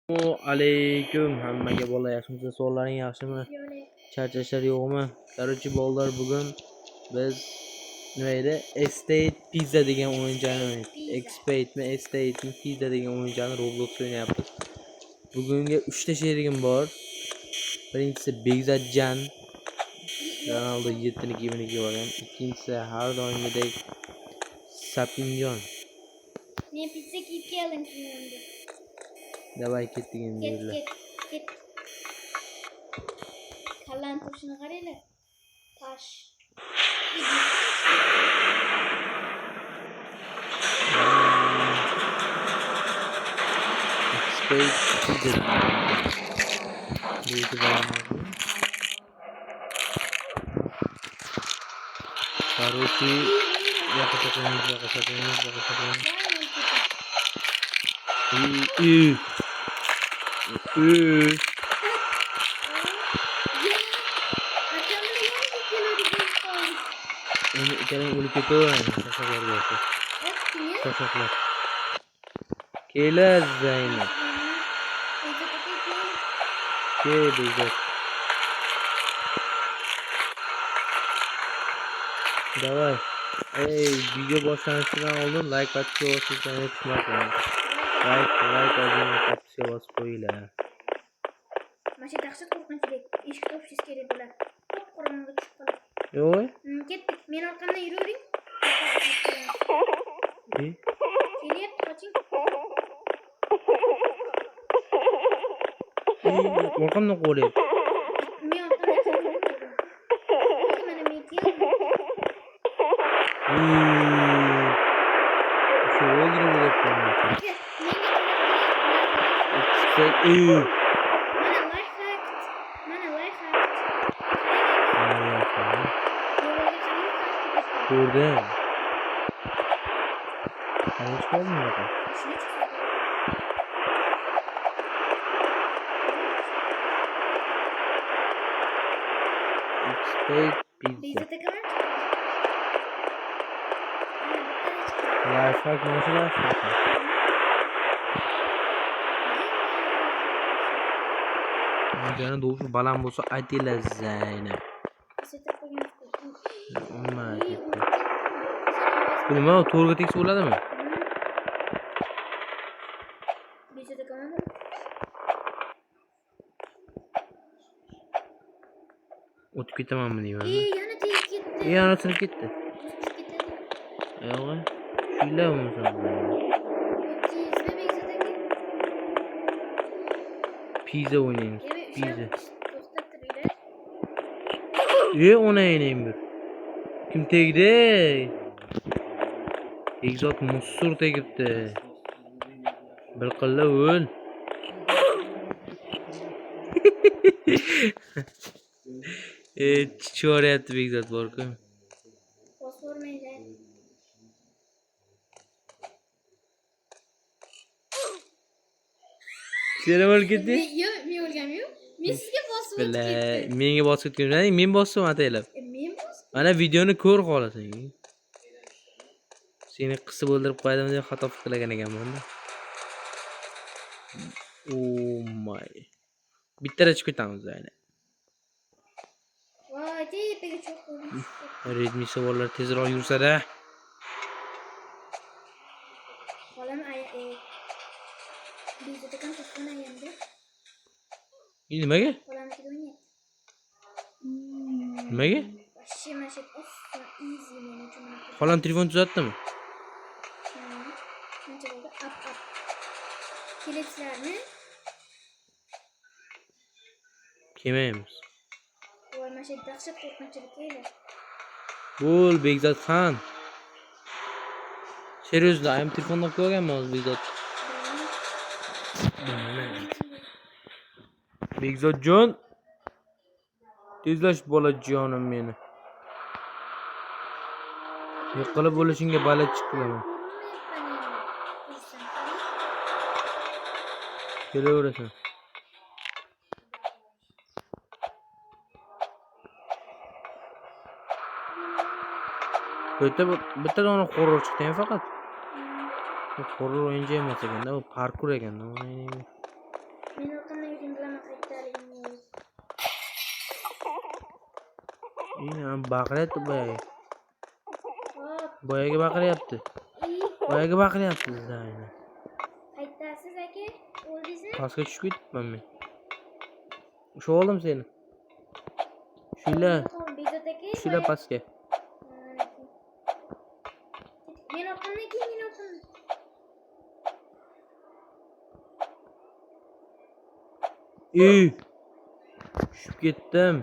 Alaykum hammaga bola yaxshimisiz? Savollaring yaxshimi? Charchashlar yo'qmi? Qarochi bolalar, bugun biz nima edi? Estate Pizza degan o'yinchani, Estate Pizza degan o'yinchani Roblox o'ynayapmiz. Bugunga 3 ta sherigim bor. Birinchisi Begzodjon, Ronaldo 7ni kiyimiga borgan. Ikkinchisi har doimgidek Sapinjon. Men pizza kiyib keldim kiyimimga. Davay ketdik endi. Ket. Kallan toshini qaranglar. Tosh. Короче, я посмотрю. Ikkala o'lib ketaveradi. Shoshaqlar. Kelar Zaynab. Keldi. Давай. Video boshlanishidan oldin like atishga bosishni unutmang. Like atishga bosib qo'yinglar. Mana dahshat qo'rqinchlik. Eshik topishingiz kerak bular. Qorong'iga tushib qoladi. Yo'q. Ketdik. Men orqamdan yuravering. Kelyapti, qoching. Orqamdan qo'rayapti. Men orqamdan mana men keldim. Shu o'ldirib o'tyapman. Mana life hack. Ko'rdim. Qancha qolding bunaqa? Estate Pizza. Life hack nasıl life hack? Canı doğusu balan bolsa aytinglar Zaynab. Nima to'rga tegsa bo'ladimi? O'tib ketamanmi deyman. Yana tegib ketdi. Yana sinib ketdi. Yo'q. Shuylar bo'lmasa. Pizza o'ynaymiz. Pizza. O'ynayman bir. Kim tegdi? Egzot mussur tegibdi. Bir qilla o'l. Chiqaryapti Begzod bor-ku. Bosvormaydi. Seni o'lib ketdi? Yo'q, men o'lganim-yo'q. Men sizga bosib ketdim. Menga bosib ketgan. Men bosdim ataylab. Men bosdim. Mana videoni ko'r qolasan. Seni qisib o'ldirib qo'ydim deb xato fikrlagan ekanman-da. Oh my. Bittada chiqib ketamiz Zaynab. Voy, tepaga cho'qdim. Redmi savollar tezroq yursa-da. Xolam Bizda ham to'xtana endi. Nimaga? Xolam o'ynayapti. Nimaga? Mashin easy men uchun. Xolam telefon tuzatdimi? Qancha bo'ldi? Up. Kelisizlarmi? Kelmaymiz. Voy, mashin dahshat qo'rqinchlik edi. Bo'l Begzodxon. Seriyozda ayam telefondan ko'rganman o'z Begzod. Begzodjon. Tezlash bolajonim meni. Yiqilib bo'lishingga bala chiqqilaman. Kelaverasan. Bitta dona horror chiqdi faqat. Horror o'yinchi emas ekanda, u parkour ekanda. Baqiryapti boyagi. Hop. Boyagi baqiryapti. Boyagi baqiryapti sizlarni. Qaytasiz aka? O'ldingizmi? Pastga tushib ketibman men. Shu oldim seni. Shuylar. Bezot aka. Shuylar pastga. Men oqimdan keyin men oqimdan. Tushib ketdim.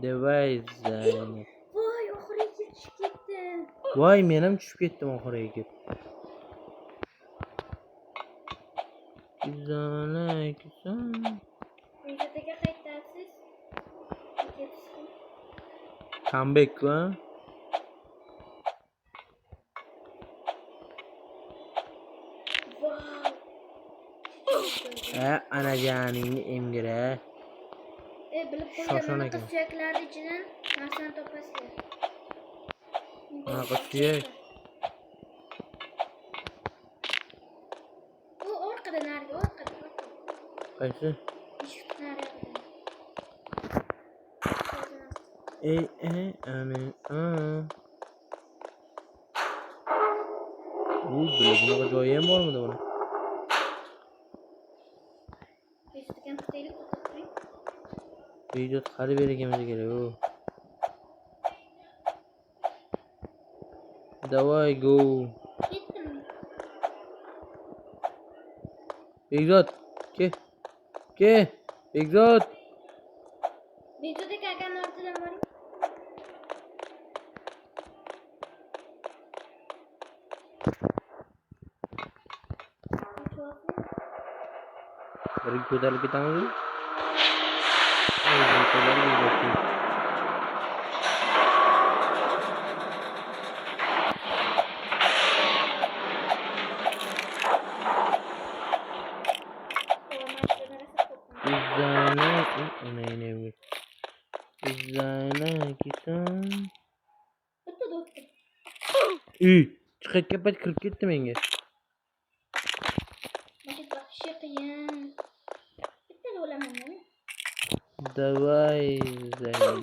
Davay Zaynab. Voy, oxiriga tushib ketdim. Voy, men ham tushib ketdim oxiriga kelib. Güzel. Bezot aka qaytasiz? Comeback va? Wow. Anajoningni emgira. Bilib Shoshon qo'ygan ekan. qiz suyaklarni ichidan narsani topasizlar. Bunaqa suyak. U orqada narigi, orqada. Qaysi? Eshik narigi. Ani. Bunaqa joyi ham bormidi buni? Eshitgan tutaylik, to'xtatib. Video chiqarib berishimiz kerak u. Давай go. Ketdim. Begzod, ke. Begzod. Bezot aka akani ortidan boring. Bir ko'tarib ketamiz. Izlayna kisan. Chiqayotgan payt kirib ketdi menga. Masjid vahshiy qiyin. Bitta o'laman. Давай, Zaynab.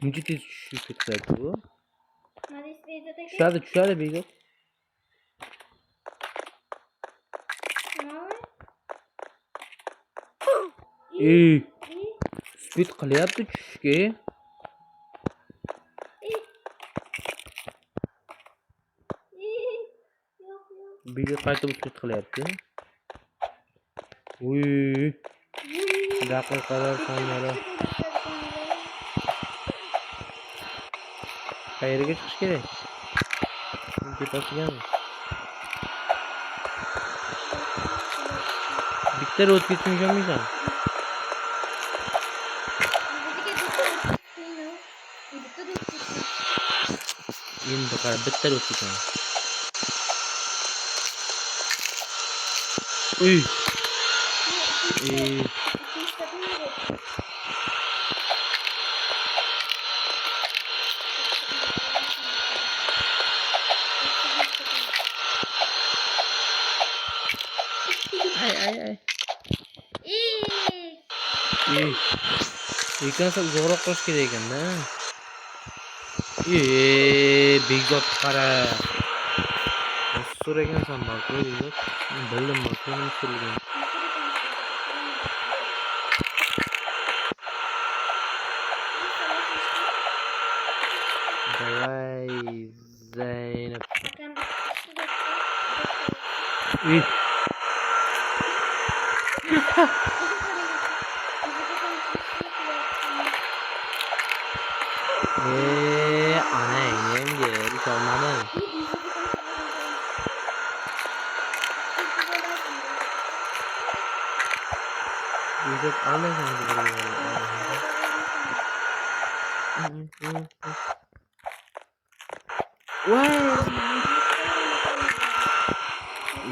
Buncha tez tushib ketyapti bu. Madis Bezot aka. Tushadi Begzod. Speed qilyapti tushishga. Begzod qayta speed qilyapti. Daqiqalar, soniyalar. Qayerga chiqish kerak? Tepasiga. Bitta o'tib ketmay olmaysan. Endi qara bitta o'tib ketaman. Ay. Ekansa uzoqroq qolish kerak ekanda. Begzod qara. Nasıl so'ragansan balki Begzod? Bildim balki nima so'ragan. Давай, Zaynab. Ana yenge, hiç olmadı. Begzod almaysan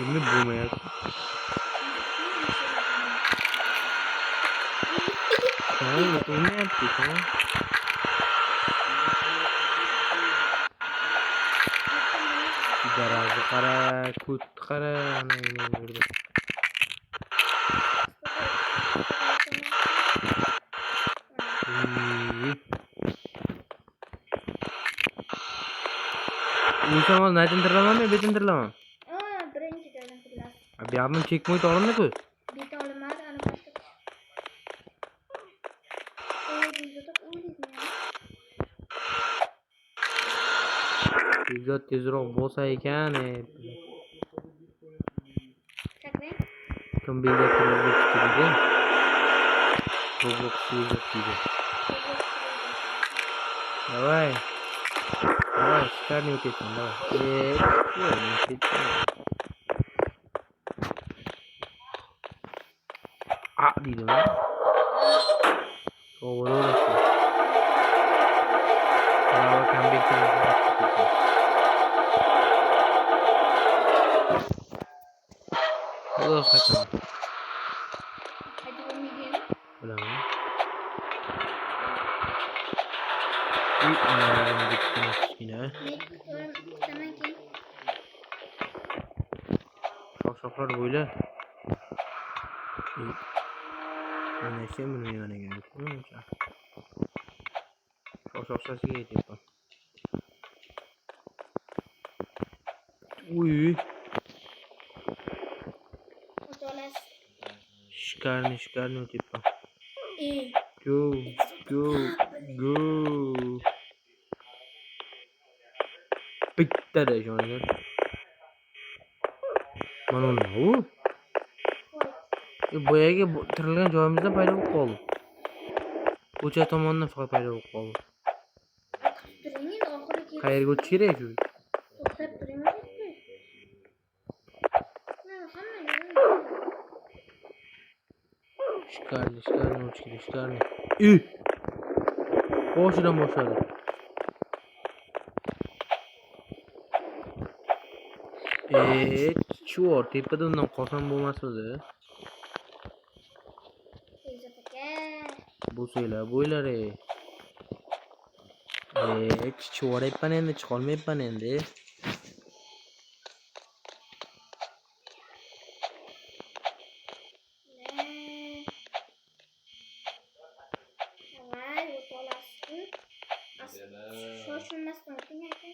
Ini bulmayapti. Bulmayapti. Garaji qara, kut qara, ana nima yurdi. Uyusamaz, nereden tırlamam mı? Beden tırlamam. Birinchi joydan turlas. Bu yerdan checkpoint olindi-ku. Beta olinmadi, ana boshqa. Bizda o'ylaydi ya. Tezroq tezroq bo'lsa ekan. Chakring. Kim bezak Roblox deydi? Roblox bezak deydi. Давай. Давай, шикарный утечка, давай. Ой, не утечка. Deydi mi? Doğru orası. Bravo, comeback yapacak. Bu da saçma. Hadi oynayalım. Bravo. İlk ayarını gittiniz yine. Tamam ki. Şafşaflar böyle. Ana şey mi yani geldi? Şafşafsası geliyor. Uy. Otolas. Шикарный типа. Go, go, go. Bitti de şu an. Mana bu. Boyaga tirilgan joyimizda paydo bo'lib qoldi. Ko'cha tomondan faqat paydo bo'lib qoldi. Turing, oxiriga Qayerga o'tish kerak shu? to'xtab turing. Shkarni o'tish kerak, shkarni. Boshidan boshladi. Chor, tepada undan qolsam bo'lmasmidi? Bo'lsanglar bo'ylar chiqaryapman endi, chiqolmayapman endi. Давай, otolasni. Shoshilmasdan o'ting aka.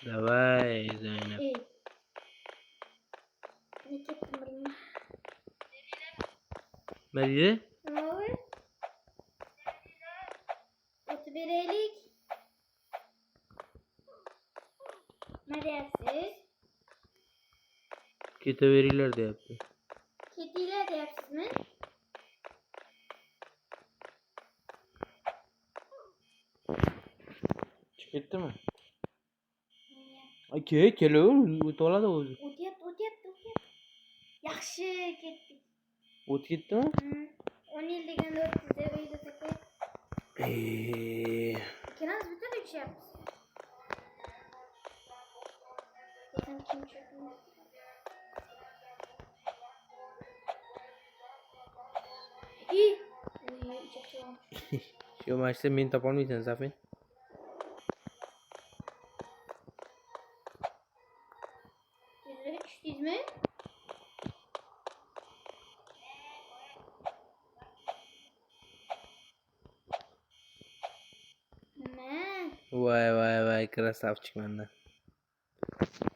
Давай, Zaynab. Ne ketdim bilmayman. Nima deydi? Nima? O'tib beraylik. Nima deyapsiz? Ketaveringlar deyapti. Ketinglar deyapsizmi? Chiqib ketdimi? Aka, kelaver, o'tib oladi o'zi. O'tyapti. Yaxshi ketdik. O'tib ketdimi? 10 yil deganda o'tdi, uyda taka. Ikkalamiz bitta tushyapmiz. Desam kim tushadi? Shu mashina men topolmaysan, Safin. Tushdingizmi? Voy, krasavchik menda.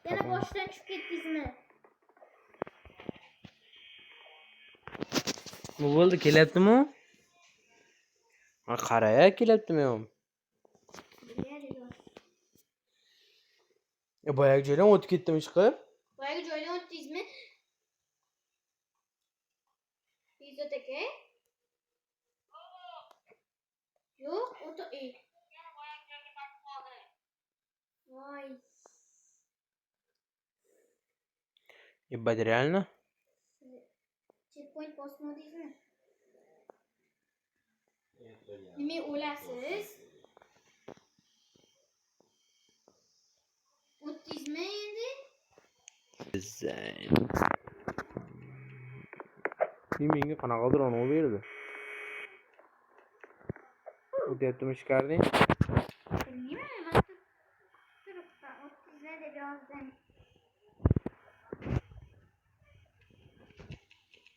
Yana boshdan tushib ketdingizmi? Nima bo'ldi, kelyaptimi? Qara-ya, kelyaptimi ham? Boyagi joydan o'tib ketdimi chiqib? Boyagi joydan o'tdingizmi? Izzat aka? Yo'q, o'ta Voy. Ебать, реально? Checkpoint bosmadingizmi? Nima o'ylasiz? O'tdingizmi endi? Zayn. Menga qanaqadir anavi berdi. O'tyaptimi shikarding? Bilmayman,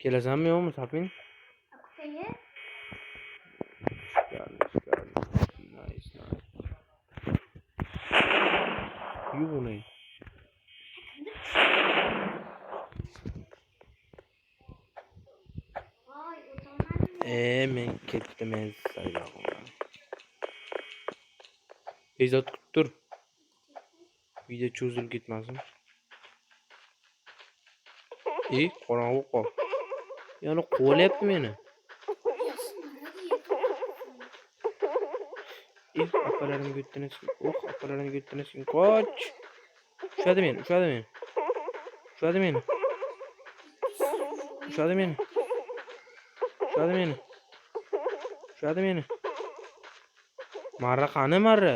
Kelasanmi yo'qmi Sapin? Akutaga. Nice. Yo'qmi? Voy, o'tolmadimmi? Men ketdim saylag'im. Bezot kutib tur. Video cho'zilib ketmasin. Qorong'u qol. Yana qo'lyapti meni. Apalarim götüne sıkın. Apalarim götüne sıkın. Koç. Uşadı beni. Uşadı beni. Marra qani marra.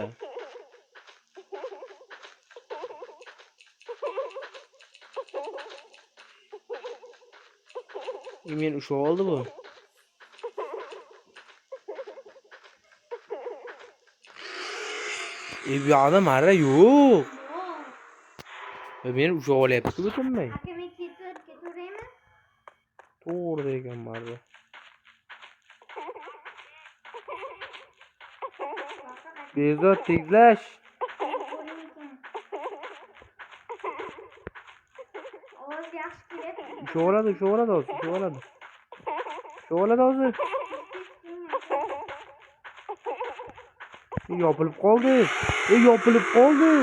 Men usha oldi bu. Bu yoqda marra yo'q. Men usha olyapti butunlay. Aka men ketaveraymi? To'g'ri degan marra. Bezot tezlash. Ovoz yaxshi kelyapti. Usha hozir. Yopilib qoldi.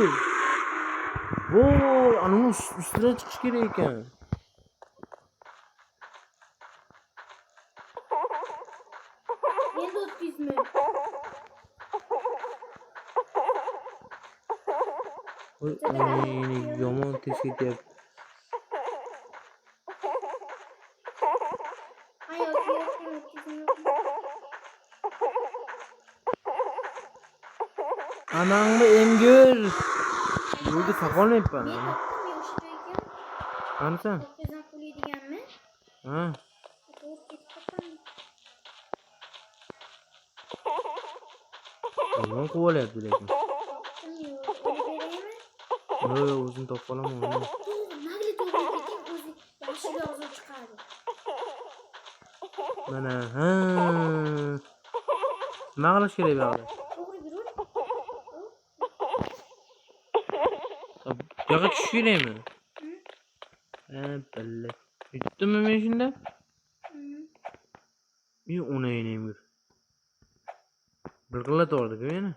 Voy, ana ustidan chiqish kerak ekan. Endi o'tkizmi? Yomon tez ketyapti. Anangni emgir. Yo'lda saqolmayapman. Qanasan? Ha. Nima qilyapti lekin? O'zim topib olaman. Mana, ha. Nima qilish kerak bu yoqda? Yo'q, tushish kerakmi? Balla. Yutdimmi men shunda? Ona yur. Bir qillatvordi-ku meni.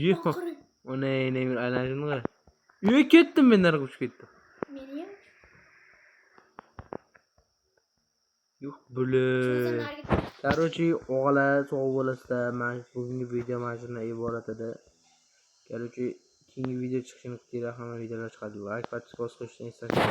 Yo'q. Ona yur, aylanishini qara. Ketdim men nariga uchib ketdim. Yo'q, buli. Короче, o'g'lar sog' bo'lasizlar. Men bugungi video mana shundan iborat edi. Короче, keyingi video chiqishini kutinglar, hamma videolar chiqadi. Like, podpiska bosishni eslatib